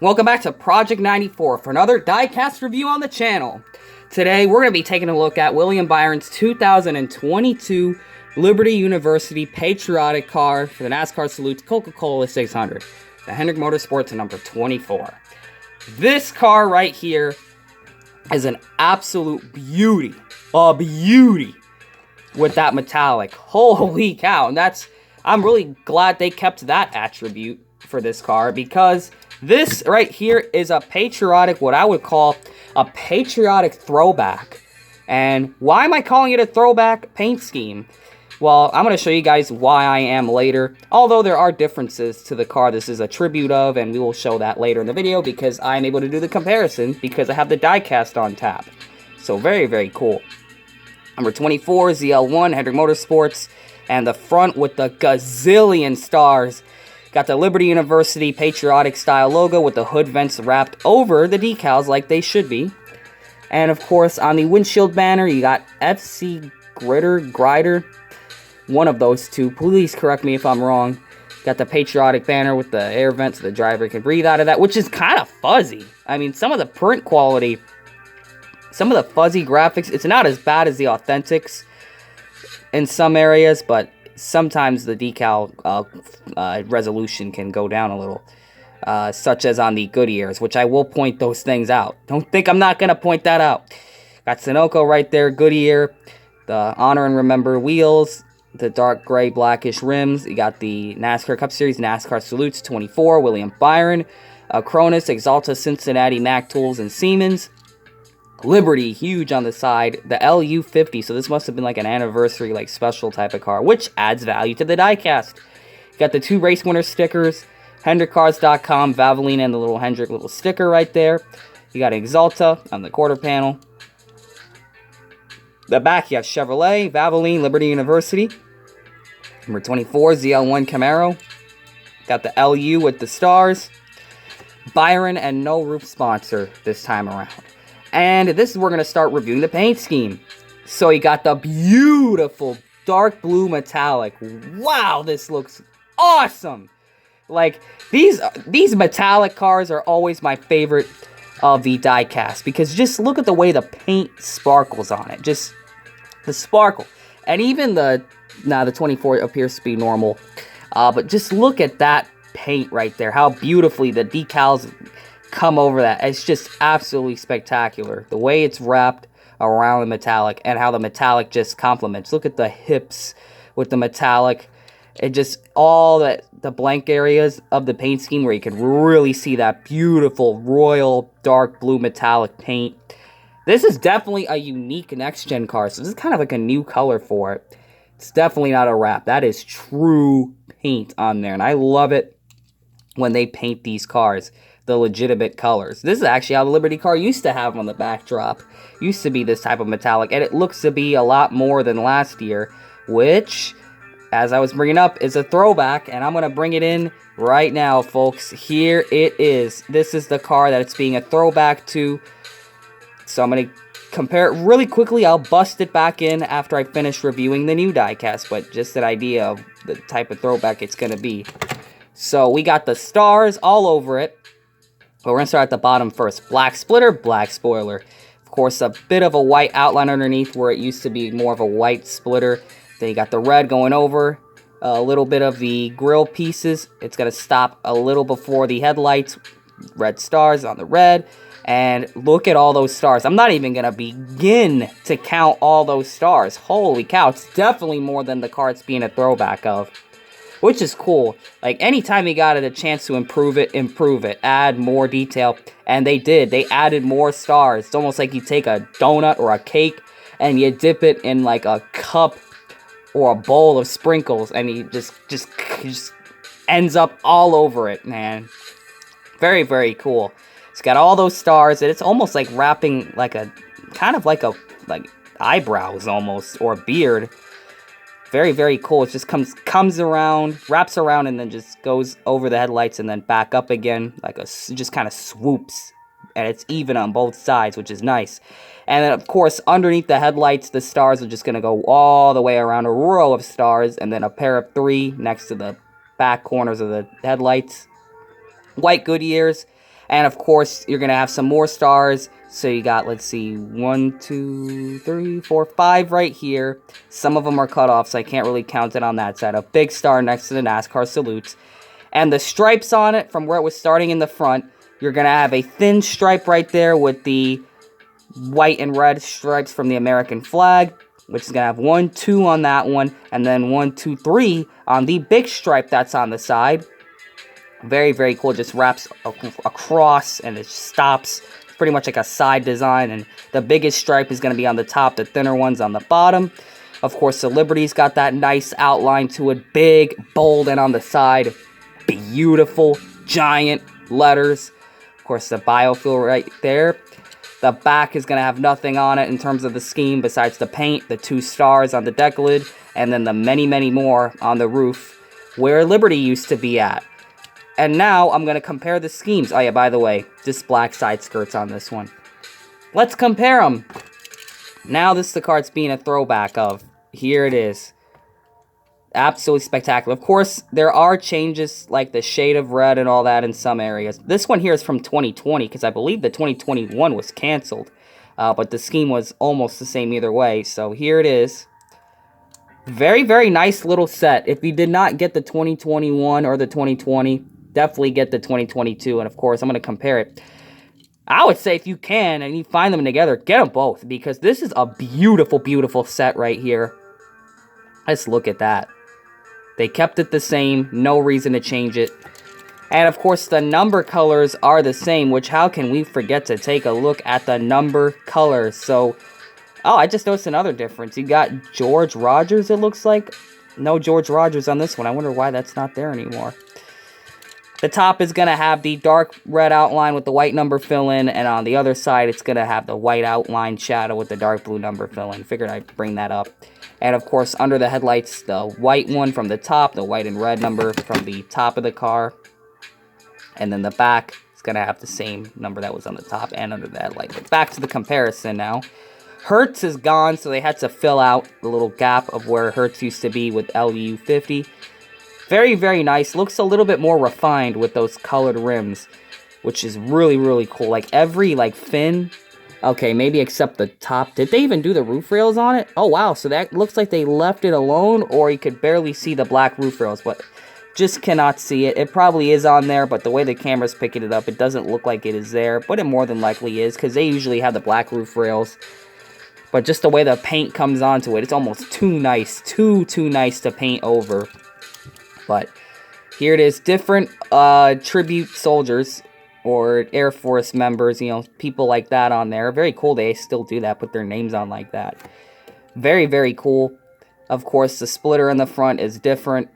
Welcome back to Project 94 for another Diecast review on the channel. Today, we're going to be taking a look at William Byron's 2022 Liberty University Patriotic car for the NASCAR Salute Coca-Cola 600, the Hendrick Motorsports number 24. This car right here is an absolute beauty, a beauty with that metallic. Holy cow, and I'm really glad they kept that attribute for this car, because this right here is a patriotic, what I would call a patriotic throwback. And why am I calling it a throwback paint scheme? Well, I'm going to show you guys why I am later. Although there are differences to the car this is a tribute of, and we will show that later in the video because I'm able to do the comparison because I have the diecast on tap. So very, very cool. Number 24, ZL1, Hendrick Motorsports, and the front with the gazillion stars. Got the Liberty University patriotic style logo with the hood vents wrapped over the decals like they should be. And of course, on the windshield banner, you got FC Grider, one of those two. Please correct me if I'm wrong. Got the patriotic banner with the air vent so the driver can breathe out of that, which is kind of fuzzy. I mean, some of the print quality, some of the fuzzy graphics, it's not as bad as the Authentics in some areas, but sometimes the decal resolution can go down a little, such as on the Goodyears, which I will point those things out. Don't think I'm not going to point that out. Got Sunoco right there, Goodyear, the Honor and Remember wheels, the dark gray blackish rims. You got the NASCAR Cup Series, NASCAR Salutes 24, William Byron, Cronus, Exalta, Cincinnati, Mac Tools, and Siemens. Liberty, huge on the side, the LU50, so this must have been like an anniversary, like special type of car, which adds value to the diecast. Got the two race winner stickers, HendrickCars.com, Valvoline, and the little Hendrick little sticker right there. You got Exalta on the quarter panel. The back, you have Chevrolet, Valvoline, Liberty University. Number 24, ZL1 Camaro. Got the LU with the stars. Byron, and no roof sponsor this time around. And this is where we're going to start reviewing the paint scheme. So you got the beautiful dark blue metallic. Wow, this looks awesome. Like, these metallic cars are always my favorite of the diecast, because just look at the way the paint sparkles on it. Just the sparkle. And even the 24 appears to be normal. But just look at that paint right there. How beautifully the decals come over that. It's just absolutely spectacular. The way it's wrapped around the metallic and how the metallic just complements. Look at the hips with the metallic. It just, all the blank areas of the paint scheme where you can really see that beautiful royal dark blue metallic paint. This is definitely a unique next-gen car, so this is kind of like a new color for it. It's definitely not a wrap. That is true paint on there, and I love it when they paint these cars the legitimate colors. This is actually how the Liberty car used to have on the backdrop. Used to be this type of metallic, and it looks to be a lot more than last year, which, as I was bringing up, is a throwback, and I'm going to bring it in right now, folks. Here it is. This is the car that it's being a throwback to. So I'm going to compare it really quickly. I'll bust it back in after I finish reviewing the new diecast, but just an idea of the type of throwback it's going to be. So we got the stars all over it. But we're going to start at the bottom first. Black splitter, black spoiler. Of course, a bit of a white outline underneath where it used to be more of a white splitter. Then you got the red going over. A little bit of the grille pieces. It's going to stop a little before the headlights. Red stars on the red. And look at all those stars. I'm not even going to begin to count all those stars. Holy cow. It's definitely more than the car it's being a throwback of. Which is cool. Like, anytime you got a chance to improve it. Add more detail. And they did. They added more stars. It's almost like you take a donut or a cake and you dip it in like a cup or a bowl of sprinkles, and you just ends up all over it, man. Very, very cool. It's got all those stars, and it's almost like wrapping like a kind of like eyebrows almost, or a beard. Very, very cool. It just comes around, wraps around, and then just goes over the headlights and then back up again. Just kind of swoops. And it's even on both sides, which is nice. And then, of course, underneath the headlights, the stars are just going to go all the way around a row of stars. And then a pair of 3 next to the back corners of the headlights. White Goodyears. And of course, you're going to have some more stars. So you got, let's see, 1, 2, 3, 4, 5 right here. Some of them are cut off, so I can't really count it on that side. A big star next to the NASCAR salutes. And the stripes on it, from where it was starting in the front, you're going to have a thin stripe right there with the white and red stripes from the American flag, which is going to have 1, 2 on that one, and then 1, 2, 3 on the big stripe that's on the side. Very, very cool. Just wraps across and it stops. It's pretty much like a side design, and the biggest stripe is going to be on the top, the thinner ones on the bottom. Of course, the Liberty's got that nice outline to it, big, bold, and on the side, beautiful, giant letters. Of course, the biofuel right there. The back is going to have nothing on it in terms of the scheme besides the paint, the 2 stars on the deck lid, and then the many, many more on the roof where Liberty used to be at. And now I'm going to compare the schemes. Oh yeah, by the way, just black side skirts on this one. Let's compare them. Now this is the car it's being a throwback of. Here it is. Absolutely spectacular. Of course, there are changes like the shade of red and all that in some areas. This one here is from 2020 because I believe the 2021 was canceled. But the scheme was almost the same either way. So here it is. Very, very nice little set. If you did not get the 2021 or the 2020, definitely get the 2022. And of course, I'm going to compare it. I would say if you can and you find them together, get them both. Because this is a beautiful, beautiful set right here. Let's look at that. They kept it the same. No reason to change it. And of course, the number colors are the same. Which, how can we forget to take a look at the number colors? So, oh, I just noticed another difference. You got George Rogers, it looks like. No George Rogers on this one. I wonder why that's not there anymore. The top is going to have the dark red outline with the white number fill-in, and on the other side, it's going to have the white outline shadow with the dark blue number fill-in. Figured I'd bring that up. And of course, under the headlights, the white one from the top, the white and red number from the top of the car. And then the back is going to have the same number that was on the top and under the headlight. But back to the comparison now. Hertz is gone, so they had to fill out the little gap of where Hertz used to be with LU50. Very, very nice. Looks a little bit more refined with those colored rims, which is really, really cool. Like every fin, okay, maybe except the top. Did they even do the roof rails on it? Oh wow, so that looks like they left it alone, or you could barely see the black roof rails, but just cannot see it. It probably is on there, but the way the camera's picking it up, it doesn't look like it is there, but it more than likely is, because they usually have the black roof rails. But just the way the paint comes onto it, it's almost too nice, too nice to paint over. But here it is, different tribute soldiers or Air Force members, you know, people like that on there. Very cool they still do that, put their names on like that. Very, very cool. Of course, the splitter in the front is different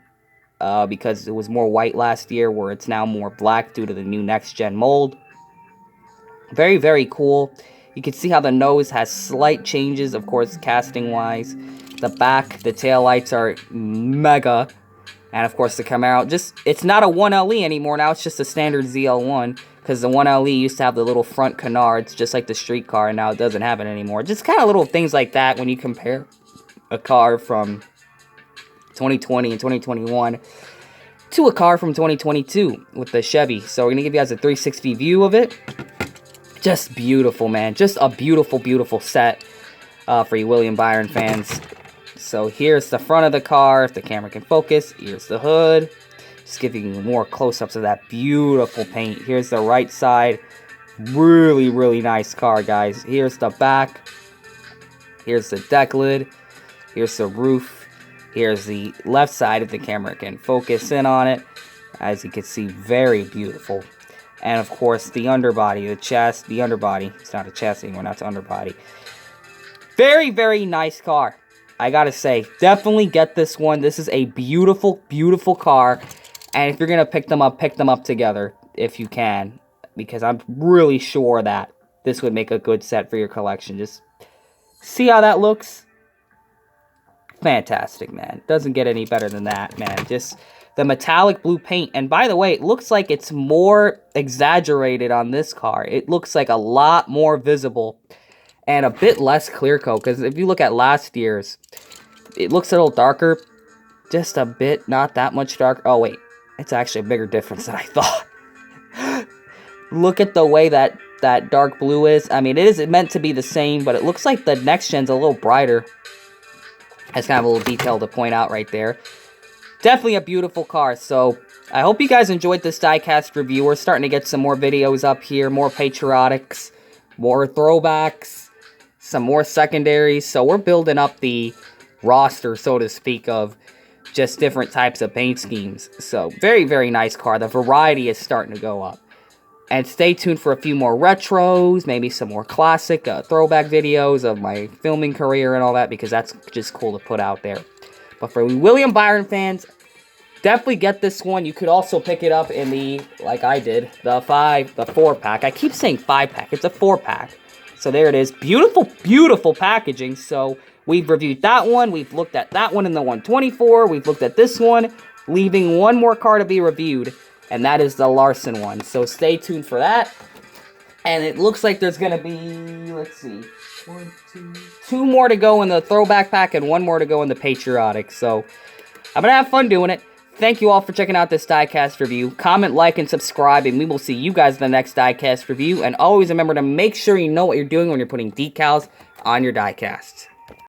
because it was more white last year, where it's now more black due to the new next-gen mold. Very, very cool. You can see how the nose has slight changes, of course, casting-wise. The back, the taillights are mega. And of course the Camaro, it's not a 1LE anymore, now it's just a standard ZL1, because the 1LE used to have the little front canards, just like the street car, and now it doesn't have it anymore. Just kind of little things like that when you compare a car from 2020 and 2021 to a car from 2022 with the Chevy. So we're going to give you guys a 360 view of it. Just beautiful, man. Just a beautiful, beautiful set for you William Byron fans. So here's the front of the car, if the camera can focus. Here's the hood. Just giving you more close-ups of that beautiful paint. Here's the right side. Really, really nice car, guys. Here's the back. Here's the deck lid. Here's the roof. Here's the left side, if the camera can focus in on it. As you can see, very beautiful. And of course, the underbody, the underbody. It's not a chassis anymore, that's underbody. Very, very nice car. I gotta say, definitely get this one. This is a beautiful, beautiful car. And if you're gonna pick them up together if you can. Because I'm really sure that this would make a good set for your collection. Just see how that looks? Fantastic, man. Doesn't get any better than that, man. Just the metallic blue paint. And by the way, it looks like it's more exaggerated on this car. It looks like a lot more visible. And a bit less clear coat, because if you look at last year's, it looks a little darker. Just a bit, not that much darker. Oh, wait. It's actually a bigger difference than I thought. Look at the way that dark blue is. I mean, it is meant to be the same, but it looks like the next gen's a little brighter. That's kind of a little detail to point out right there. Definitely a beautiful car. So I hope you guys enjoyed this diecast review. We're starting to get some more videos up here, more patriotics, more throwbacks, some more secondaries. So we're building up the roster, so to speak, of just different types of paint schemes. So very, very nice car. The variety is starting to go up. And stay tuned for a few more retros, maybe some more classic throwback videos of my filming career and all that, because that's just cool to put out there. But for William Byron fans, definitely get this one. You could also pick it up in the, like I did, the 4-pack. I keep saying 5-pack. It's a 4-pack. So there it is. Beautiful, beautiful packaging. So we've reviewed that one. We've looked at that one in the 124. We've looked at this one, leaving one more car to be reviewed. And that is the Larson one. So stay tuned for that. And it looks like there's going to be, let's see, 2 more to go in the throwback pack and 1 more to go in the patriotic. So I'm going to have fun doing it. Thank you all for checking out this diecast review. Comment, like, and subscribe, and we will see you guys in the next diecast review. And always remember to make sure you know what you're doing when you're putting decals on your diecast.